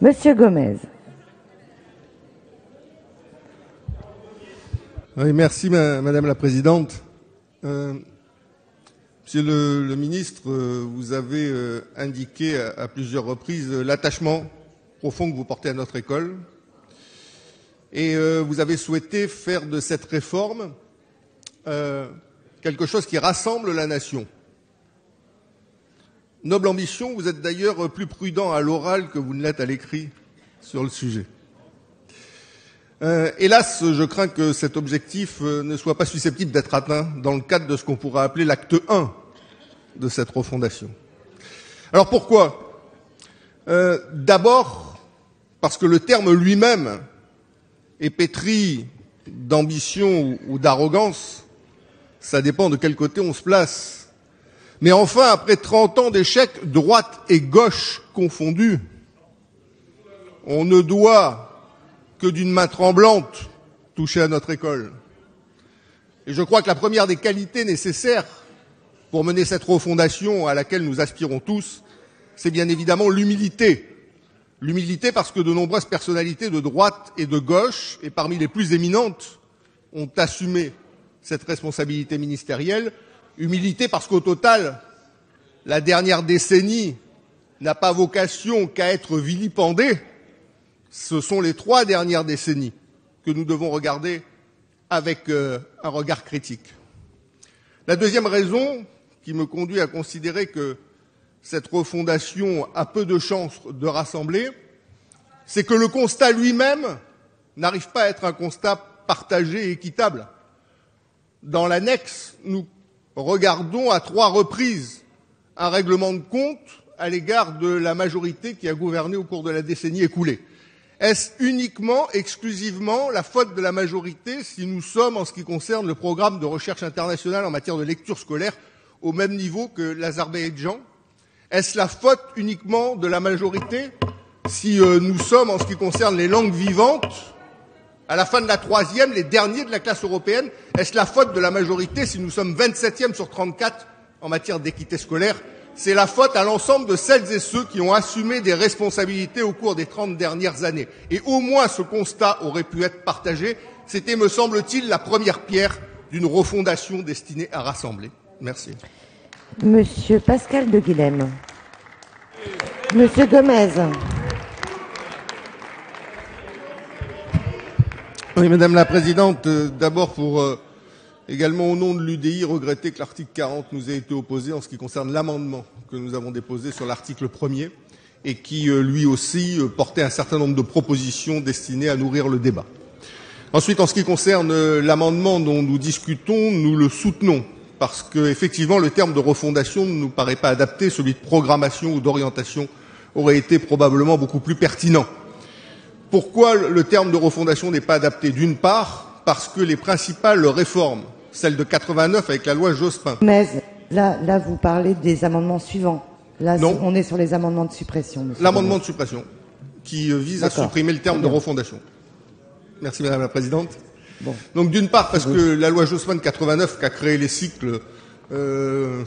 Monsieur Gomez. Oui, merci Madame la Présidente. Monsieur le ministre, vous avez indiqué à plusieurs reprises l'attachement profond que vous portez à notre école. Et vous avez souhaité faire de cette réforme quelque chose qui rassemble la nation. Noble ambition, vous êtes d'ailleurs plus prudent à l'oral que vous ne l'êtes à l'écrit sur le sujet. Hélas, je crains que cet objectif ne soit pas susceptible d'être atteint dans le cadre de ce qu'on pourrait appeler l'acte 1 de cette refondation. Alors pourquoi ? D'abord, parce que le terme lui-même est pétri d'ambition ou d'arrogance. Ça dépend de quel côté on se place. Mais enfin, après 30 ans d'échecs, droite et gauche confondus, on ne doit que d'une main tremblante toucher à notre école. Et je crois que la première des qualités nécessaires pour mener cette refondation à laquelle nous aspirons tous, c'est bien évidemment l'humilité. L'humilité parce que de nombreuses personnalités de droite et de gauche, et parmi les plus éminentes, ont assumé cette responsabilité ministérielle. Humilité parce qu'au total, la dernière décennie n'a pas vocation qu'à être vilipendée. Ce sont les 3 dernières décennies que nous devons regarder avec un regard critique. La deuxième raison qui me conduit à considérer que cette refondation a peu de chances de rassembler, c'est que le constat lui-même n'arrive pas à être un constat partagé et équitable. Dans l'annexe, nous regardons à 3 reprises un règlement de compte à l'égard de la majorité qui a gouverné au cours de la décennie écoulée. Est-ce uniquement, exclusivement, la faute de la majorité si nous sommes, en ce qui concerne le programme de recherche internationale en matière de lecture scolaire, au même niveau que l'Azerbaïdjan? Est-ce la faute uniquement de la majorité si nous sommes, en ce qui concerne les langues vivantes, à la fin de la 3e, les derniers de la classe européenne? Est-ce la faute de la majorité si nous sommes 27e sur 34 en matière d'équité scolaire? C'est la faute à l'ensemble de celles et ceux qui ont assumé des responsabilités au cours des 30 dernières années. Et au moins ce constat aurait pu être partagé. C'était, me semble-t-il, la première pierre d'une refondation destinée à rassembler. Merci. Monsieur Pascal de Guilhem. Monsieur Gomez. Oui, Madame la Présidente, d'abord pour également au nom de l'UDI regretter que l'article 40 nous ait été opposé en ce qui concerne l'amendement que nous avons déposé sur l'article 1er et qui lui aussi portait un certain nombre de propositions destinées à nourrir le débat. Ensuite, en ce qui concerne l'amendement dont nous discutons, nous le soutenons parce que effectivement le terme de refondation ne nous paraît pas adapté, celui de programmation ou d'orientation aurait été probablement beaucoup plus pertinent. Pourquoi le terme de refondation n'est pas adapté? D'une part, parce que les principales réformes, celles de 89 avec la loi Jospin. Mais là, vous parlez des amendements suivants. Là, non. On est sur les amendements de suppression. L'amendement de suppression, qui vise à supprimer le terme de refondation. Merci Madame la Présidente. Bon. Donc d'une part, parce que la loi Jospin de 89 qui a créé les cycles,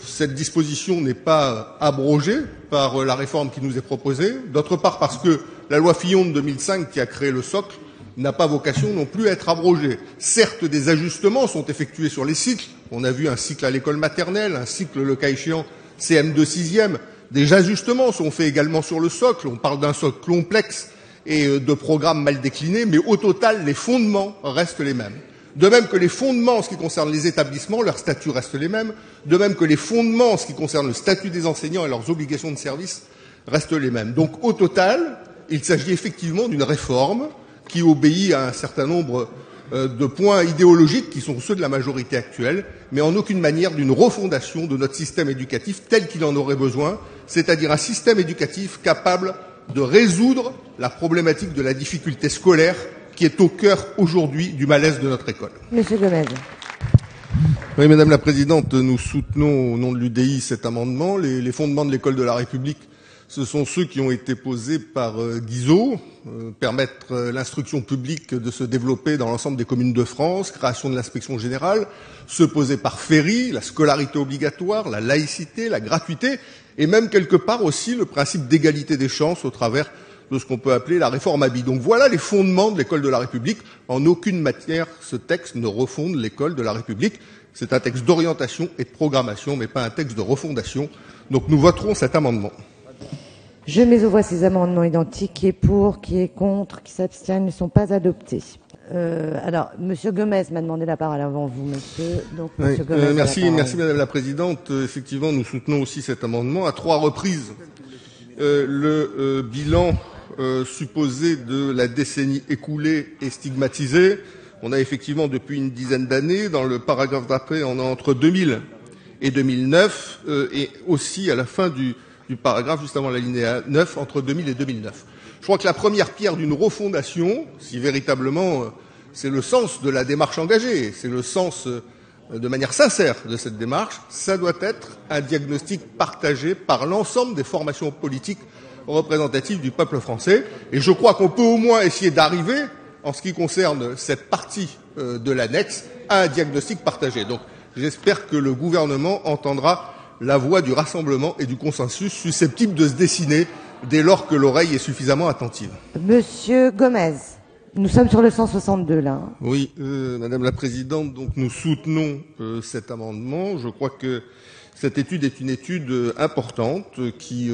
cette disposition n'est pas abrogée par la réforme qui nous est proposée. D'autre part, parce que la loi Fillon de 2005 qui a créé le socle n'a pas vocation non plus à être abrogée. Certes, des ajustements sont effectués sur les cycles. On a vu un cycle à l'école maternelle, un cycle, le cas échéant, CM2 6e. Des ajustements sont faits également sur le socle. On parle d'un socle complexe et de programmes mal déclinés, mais au total, les fondements restent les mêmes. De même que les fondements en ce qui concerne les établissements, leurs statuts restent les mêmes. De même que les fondements en ce qui concerne le statut des enseignants et leurs obligations de service restent les mêmes. Donc, au total, il s'agit effectivement d'une réforme qui obéit à un certain nombre de points idéologiques qui sont ceux de la majorité actuelle, mais en aucune manière d'une refondation de notre système éducatif tel qu'il en aurait besoin, c'est-à-dire un système éducatif capable de résoudre la problématique de la difficulté scolaire qui est au cœur aujourd'hui du malaise de notre école. Monsieur Gomez. Oui, Madame la Présidente, nous soutenons au nom de l'UDI cet amendement. Les fondements de l'école de la République, ce sont ceux qui ont été posés par Guizot, permettre l'instruction publique de se développer dans l'ensemble des communes de France, création de l'inspection générale, ceux posés par Ferry, la scolarité obligatoire, la laïcité, la gratuité, et même quelque part aussi le principe d'égalité des chances au travers de ce qu'on peut appeler la réforme Haby. Donc voilà les fondements de l'école de la République. En aucune matière, ce texte ne refonde l'école de la République. C'est un texte d'orientation et de programmation, mais pas un texte de refondation. Donc nous voterons cet amendement. Je mets aux voix ces amendements identiques. Qui est pour, qui est contre, qui s'abstient, ils ne sont pas adoptés. Alors, Monsieur Gomez m'a demandé la parole avant vous, monsieur. Donc, Monsieur Gomez. Merci Madame la Présidente. Effectivement, nous soutenons aussi cet amendement. À 3 reprises, le bilan supposé de la décennie écoulée est stigmatisé. On a effectivement depuis une dizaine d'années, dans le paragraphe d'après, on a entre 2000 et 2009, et aussi à la fin du paragraphe, juste avant l'alinéa 9, entre 2000 et 2009. Je crois que la première pierre d'une refondation, si véritablement c'est le sens de la démarche engagée, c'est le sens de manière sincère de cette démarche, ça doit être un diagnostic partagé par l'ensemble des formations politiques représentatives du peuple français. Et je crois qu'on peut au moins essayer d'arriver, en ce qui concerne cette partie de l'annexe, à un diagnostic partagé. Donc j'espère que le gouvernement entendra la voix du rassemblement et du consensus susceptible de se dessiner dès lors que l'oreille est suffisamment attentive. Monsieur Gomez, nous sommes sur le 162 là. Oui, Madame la Présidente, donc nous soutenons cet amendement. Je crois que cette étude est une étude importante qui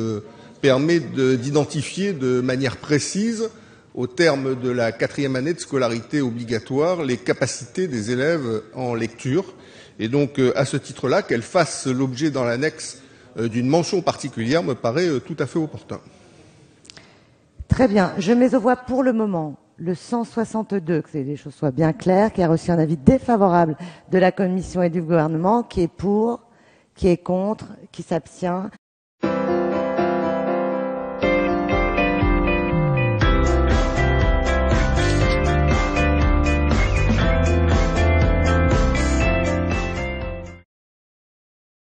permet d'identifier de manière précise, au terme de la 4e année de scolarité obligatoire, les capacités des élèves en lecture. Et donc, à ce titre-là, qu'elle fasse l'objet dans l'annexe d'une mention particulière me paraît tout à fait opportun. Très bien. Je mets aux voix pour le moment le 162, que les choses soient bien claires, qui a reçu un avis défavorable de la Commission et du Gouvernement, qui est pour, qui est contre, qui s'abstient.